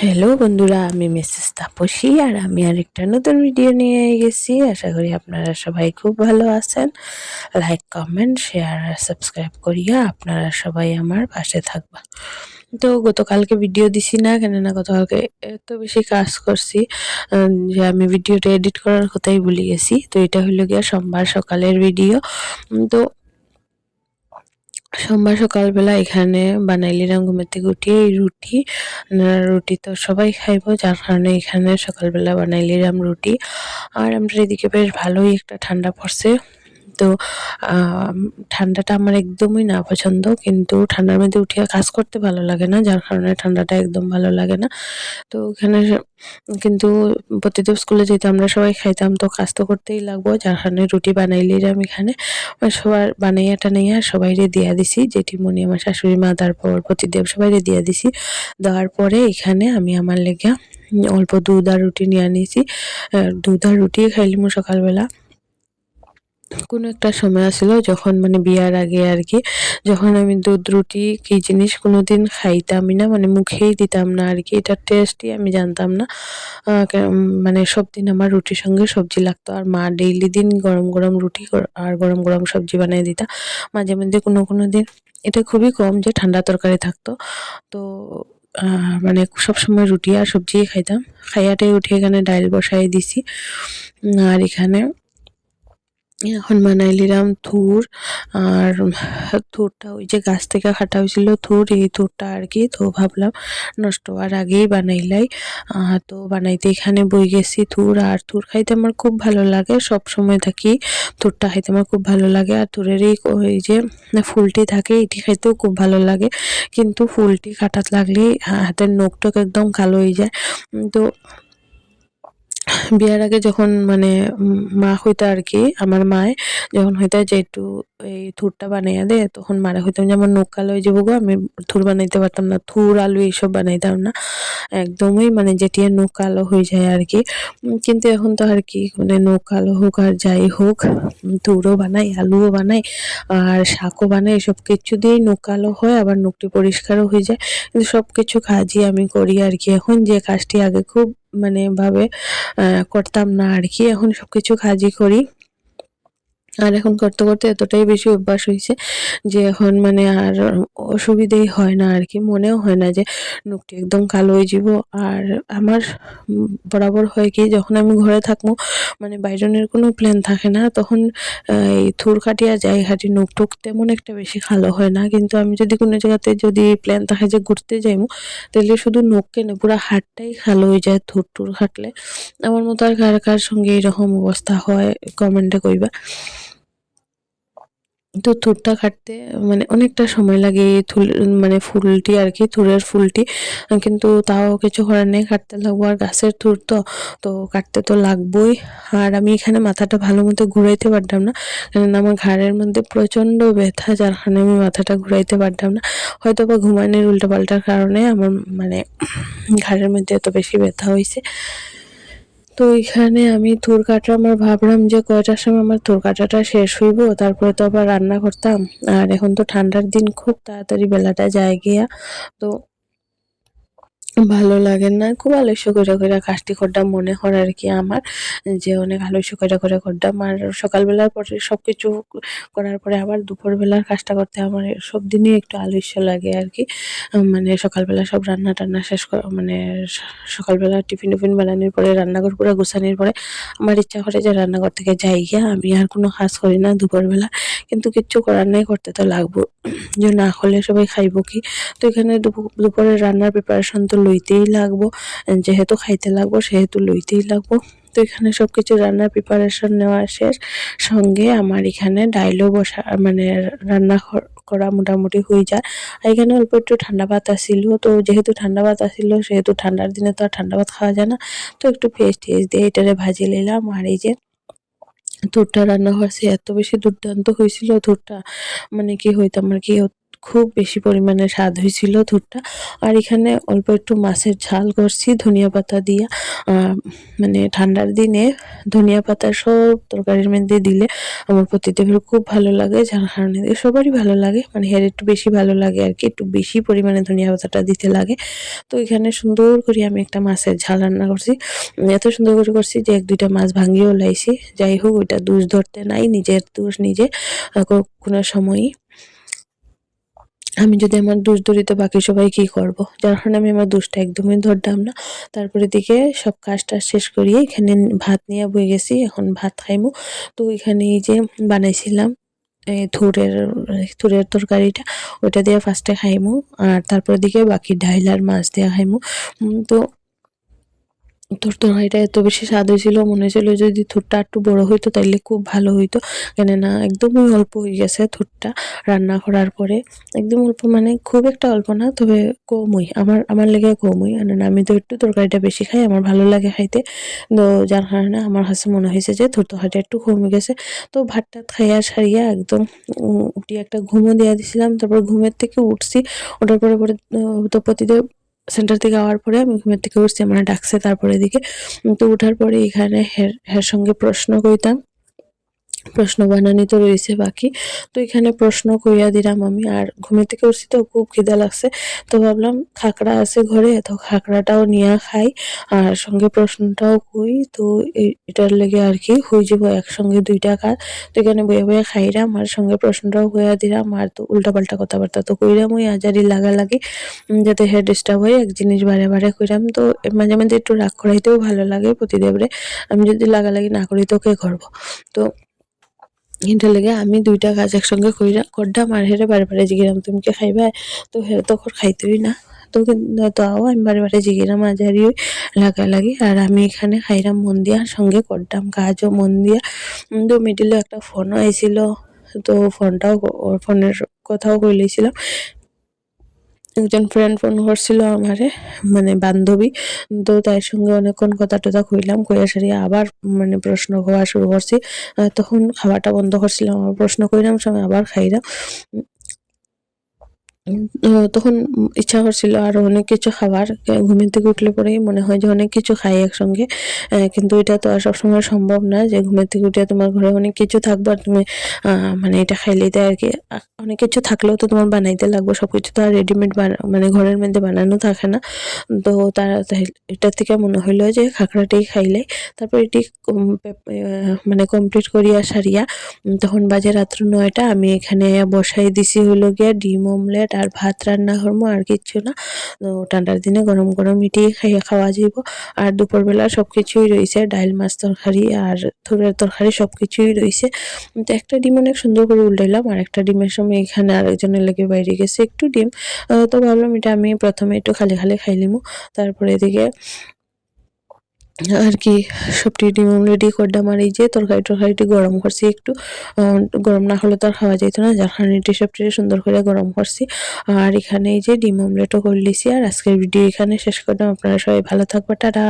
Hello বন্ধুরা, আমি Mrs Tapasi আর আমি আরেকটা নতুন ভিডিও নিয়ে গেছি। আশা করি আপনারা সবাই খুব ভালো আছেন। লাইক, কমেন্ট, শেয়ার আর সাবস্ক্রাইব করিয়া আপনারা সবাই আমার পাশে থাকবা। তো গতকালকে ভিডিও দিছি না, কেননা গতকালকে এত বেশি কাজ করছি যে আমি ভিডিওটা এডিট করার কথাই ভুলে গেছি। তো এটা হইল গিয়া সোমবার সকালের ভিডিও। তো সোমবার সকালবেলা এখানে বানাইলিরাম ঘুমের থেকে উঠিয়ে রুটি। রুটি তো সবাই খাইবো, যার কারণে এখানে সকালবেলা বানাইলিরাম রুটি। আর আমরা এদিকে বেশ ভালোই একটা ঠান্ডা পড়ছে। তো ঠান্ডাটা আমার একদমই না পছন্দ, কিন্তু ঠান্ডার মধ্যে উঠিয়া কাজ করতে ভালো লাগে না, যার কারণে ঠান্ডাটা একদম ভালো লাগে না। তো ওখানে কিন্তু প্রতিদিন স্কুলে যেতে আমরা সবাই খাইতাম, তো কাজ তো করতেই লাগবো, যার কারণে রুটি বানাইলিরাম এখানে। সবার বানাইয়া টানাইয়া সবাইরে দিয়া দিছি, জেঠিমণি, আমার শাশুড়ি মা, তারপর প্রতিদেব সবাইরে দিয়া দিছি। দেওয়ার পরে এখানে আমি আমার লেগা অল্প দুধ আর রুটি নিয়ে নিয়েছি। দুধ আর রুটি খাইলিমু সকালবেলা। কোনো একটা সময় আছিল যখন মানে বিয়ার আগে আর কি, যখন আমি দুধ রুটি কি জিনিস কোনোদিন খাইতামই না, মানে মুখেই দিতাম না আর কি, এটার টেস্টই আমি জানতাম না। মানে সব দিন আমার রুটির সঙ্গে সবজি লাগতো, আর মা ডেইলি দিন গরম গরম রুটি আর গরম গরম সবজি বানিয়ে দিতা। মাঝে মধ্যে কোনো কোনো দিন, এটা খুবই কম যে ঠান্ডা তরকারি থাকতো। তো মানে সবসময় রুটি আর সবজি খাইতাম। খাইয়াটাই উঠে এখানে ডাইল বসাই দিছি। আর এখানে এখন বানাইলিরাম থুর। আর থুরটা ওই যে গাছ থেকে কাটা হয়েছিল থুর, এই থুরটা আর কি। তো ভাবলাম নষ্ট হওয়ার আগেই বানাইলাই। তো বানাইতে এখানে বই গেছি। থুর আর থুর খাইতে আমার খুব ভালো লাগে, সব সময় থাকি থুরটা খাইতে আমার খুব ভালো লাগে। আর থুরের এই যে ফুলটি থাকে, এটি খাইতেও খুব ভালো লাগে, কিন্তু ফুলটি কাটাত লাগলেই হাতের নখ টক একদম কালো হয়ে যায়। তো বিয়ার আগে যখন মানে মা হইতা আর কি, আমার মায় যখন হইতা যে একটু এই থুরটা বানাইয়া দে, তখন মারা হইতাম যে আমার নখ কালো হয়ে যাবো গো, আমি থুর বানাইতে পারতাম না, থুর আলু এইসব বানাইতাম না একদমই, মানে যেটিয়া নখ কালো হয়ে যায় আর কি। কিন্তু এখন তো আর কি, মানে নখ কালো হোক আর যাই হোক, থুরও বানাই, আলুও বানাই, আর শাকও বানাই, সব কিছু দিয়েই নখ কালো হয়, আবার নখটি পরিষ্কারও হয়ে যায়। কিন্তু সবকিছু কাজই আমি করি আর কি। এখন যে কাজটি আগে খুব মানে ভাবে করতাম না আর কি, এখন সবকিছু কাজই করি। আর এখন করতে করতে এতটাই বেশি অভ্যাস হয়েছে যে এখন মানে আর অসুবিধেই হয় না আর কি, মনেও হয় না যে নখটি একদম কালো হয়ে যাব। আর আমার বরাবর হয় কি, যখন আমি ঘরে থাকবো, মানে বাইরনের কোনো প্ল্যান থাকে না, তখন এই থুর কাটিয়া যাই হাঁটি, নখ টুক তেমন একটা বেশি কালো হয় না। কিন্তু আমি যদি কোনো জায়গাতে যদি প্ল্যান থাকে যে ঘুরতে যাইমু, তাহলে শুধু নখ কেন পুরা হাতটাই কালো হয়ে যায় থুর টুর কাটলে। আমার মতো আর কার কার সঙ্গে এরকম অবস্থা হয় কমেন্টে কইবা। তো থুরটা কাটতে মানে অনেকটা সময় লাগে, এই মানে ফুলটি আর কি, থুরের ফুলটি। কিন্তু তাও কিছু করার নেই, কাটতে লাগবো, আর গাছের থুর তো, তো কাটতে তো লাগবোই। আর আমি এখানে মাথাটা ভালো মতো ঘুরাইতে পারতাম না, কেননা আমার ঘাড়ের মধ্যে প্রচন্ড ব্যথা, যার কারণে আমি মাথাটা ঘুরাইতে পারতাম না। হয়তো বা ঘুমানোর উল্টাপাল্টার কারণে আমার মানে ঘাড়ের মধ্যে এত বেশি ব্যথা হয়েছে। তো এখানে আমি থুর কাটা, আমার ভাবলাম যে কয়টার সময় আমার থুর কাটাটা শেষ হইব, তারপরে তো আবার রান্না করতাম। আর এখন তো ঠান্ডার দিন, খুব তাড়াতাড়ি বেলাটা যায় গিয়া। তো ভালো লাগে না, খুব আলস্য কইরা কইরা কাজটি করতাম মনে হয় আর কি আমার, যে অনেক আলস্য কইরা কইরা করতাম। আর সকালবেলার পরে সবকিছু করার পরে আবার দুপুরবেলার কাজটা করতে আমার সব দিনই একটু আলস্য লাগে আর কি। মানে সকালবেলা সব রান্না টান্না শেষ করা, মানে সকালবেলা টিফিন টিফিন বানানোর পরে, রান্নাঘর পুরো গুছানোর পরে আমার ইচ্ছা করে যে রান্নাঘর থেকে যাই গিয়া আমি আর কোনো কাজ করি না দুপুরবেলা। কিন্তু কিচ্ছু করার নাই, করতে তো লাগবো, যে না হলে সবাই খাইব কি। তো এখানে দুপুরের রান্নার প্রিপারেশন তো লইতেই লাগবো, যেহেতু খাইতে লাগবো সেহেতু লইতেই লাগবো। তো এখানে সবকিছু রান্নার প্রিপারেশন নেওয়া শেষ, সঙ্গে আমার এখানে ডাইলও বসা, মানে রান্না করা মোটামুটি হয়ে যায়। আর এখানে অল্প একটু ঠান্ডা ভাত আসিল, তো যেহেতু ঠান্ডা ভাত আসিল, সেহেতু ঠান্ডার দিনে তো আর ঠান্ডা ভাত খাওয়া যায় না, তো একটু পেঁয়াজ টেস্ট দিয়ে এটারে ভাজি নিলাম। আর এই যে থুরটা রান্না হয়েছে, এত বেশি দুর্দান্ত হয়েছিল থুরটা, মানে কি হইতাম আর কি, খুব বেশি পরিমাণে স্বাদ হয়েছিল থুরটা। আর এখানে অল্প একটু মাছের ঝাল করছি ধনিয়া পাতা দিয়া। মানে ঠান্ডার দিনে ধনিয়া পাতা সব তরকারির মধ্যে দিলে আমার পতিদেবের খুব ভালো লাগে, যার কারণে সবারই ভালো লাগে, মানে এর একটু বেশি ভালো লাগে আর কি, একটু বেশি পরিমাণে ধনিয়া পাতাটা দিতে লাগে। তো এখানে সুন্দর করে আমি একটা মাছের ঝাল রান্না করছি। এত সুন্দর করে করছি যে ১-২টা মাছ ভাঙিয়েও লাইছি। যাই হোক, ওইটা দোষ ধরতে নাই, নিজের দোষ নিজে কোনো সময়ই। আমি যদি আমার দোষ ধরি তো বাকি সবাই কি করব? যার কারণে আমি আমার দোষটা একদমই ধরতাম না। তারপরে এদিকে সব কাজ-টাজ শেষ করিয়ে এখানে ভাত নিয়ে বই গেছি। এখন ভাত খাইমু। তো এখানে এই যে বানাইছিলাম থুরের তরকারিটা, ওইটা দিয়ে ফার্স্টে খাইমু। আর তারপর দিকে বাকি ডাইল আর মাছ দিয়া খাইমু। তো তরকারিটা এত বেশি স্বাদ হয়েছিল, মনে হয়েছিল যদি থুরটা একটু বড় হইতো তাইলে খুব ভালো হইতো। কেননা একদমই অল্প হয়ে গেছে থুরটা রান্না করার পরে। একদম অল্প মানে খুব একটা অল্প না, তবে কমই। আমার লেগে কমই। কেননা আমি তো একটু তরকারিটা বেশি খাই, আমার ভালো লাগে খাইতে। তো যার কারণে আমার কাছে মনে হয়েছে যে থুর তরকারিটা একটু কমে গেছে। তো ভাত-টাত খাইয়া সারিয়া একদম উঠিয়ে একটা ঘুমও দিয়া দিছিলাম। তারপর ঘুমের থেকে উঠছি। ওঠার পরে তো প্রতিদেব সেন্টার থেকে আওয়ার পরে আমি ঘুমের থেকে উঠছি, আমার ডাকছে। তারপরে এদিকে তো উঠার পরে এখানে হের সঙ্গে প্রশ্ন কইতাম, প্রশ্ন বানানি তো রয়েছে বাকি। তো এখানে প্রশ্ন কইরা দিলাম আমি। আর ঘুমের থেকে উঠছি তো খুব খিদা লাগছে। তো ভাবলাম খাকড়া আছে ঘরে, তো খাকড়াটাও নিয়া খাই আর সঙ্গে প্রশ্নটাও কই। তো এটার লেগে আর কি হয়ে যাব একসঙ্গে ২টা কাজ। তো এখানে বইয়া বইয়া খাইলাম আর সঙ্গে প্রশ্নটাও কইয়া দিলাম। আর তো উল্টাপাল্টা কথাবার্তা তো কইরামই, আজারি লাগালাগি যাতে হে ডিস্টার্ব হয় এক জিনিস বারে বারে কইরাম। তো মাঝে মাঝে একটু রাগ করাইতেও ভালো লাগে প্রতিদেবরে। আমি যদি লাগালাগি না করি তো কে করব? তো এটার লেগে আমি ২টা কাজ একসঙ্গে করলাম আর হেরে বারে বারে জিগিরাম তুমি কি খাইবা? তো হে তখন খাইতোই না। তো তাও আমি বারে বারে জিগিরাম আজারি লাগালাগি। আর আমি এখানে খাইরাম মন দিয়া, সঙ্গে করলাম কাজও মন দিয়া। তো মিডিলে একটা ফোনও আইছিল। তো ফোনটাও ওর ফোনের কথাও কই লইছিলাম। একজন ফ্রেন্ড ফোন করছিল আমারে, মানে বান্ধবী। তো তার সঙ্গে অনেকক্ষণ কথা-টথা কইলাম। কইয়া সারিয়া আবার মানে প্রশ্ন করা শুরু করছি। তখন খাওয়াটা বন্ধ করছিলাম। আবার প্রশ্ন কইরাম, সঙ্গে আবার খাইলাম। তখন ইচ্ছা করছিল আরো অনেক কিছু খাবার। ঘুমের থেকে উঠলে পরেই মনে হয় যে অনেক কিছু খাই একসঙ্গে। কিন্তু এটা তো আর সবসময় সম্ভব না যে ঘুমের থেকে উঠে তোমার ঘরে অনেক কিছু থাকবে আর তুমি মানে এটা খাইলেই তাই আরকি। অনেক কিছু থাকলেও তো তোমার বানাইতে লাগবে। সবকিছু তো আর রেডিমেড মানে ঘরের মধ্যে বানানো থাকে না। তো এটা থেকে মনে হইলো যে খাকড়াটাই খাইলাই। তারপর এটি মানে কমপ্লিট করিয়া সারিয়া তখন বাজে রাত্র ৯টা। আমি এখানে বসাই দিছি হইলো গিয়া ডিম অমলেট আর ভাত রান্না করবো, আর কিচ্ছু না। তো ঠান্ডার দিনে গরম গরম এটি খাওয়া যাইব। আর দুপুরবেলা সবকিছুই রইছে, ডাইল, মাছ তরকারি আর থুরের তরকারি সবকিছুই রইছে। তো একটা ডিম অনেক সুন্দর করে উল্টাইলাম, আর একটা ডিমের সময় এখানে আরেকজনের লেগে বাইরে গেছে একটু ডিম। তো ভাবলাম এটা আমি প্রথমে একটু খালি খালি খাই লিমু। তারপরে এদিকে আর কি সবটি ডিম রেডি করলাম। আর এই যে তরকারিটি গরম করছি একটু। গরম না হলে তো আর খাওয়া যাইত না, যার কারণে সবটি সুন্দর করে গরম করছি। আর এখানে এই যে ডিম অমলেটও করে লিছি। আর আজকের ভিডিও এখানে শেষ করলাম। আপনারা সবাই ভালো থাকবেন, টাটা।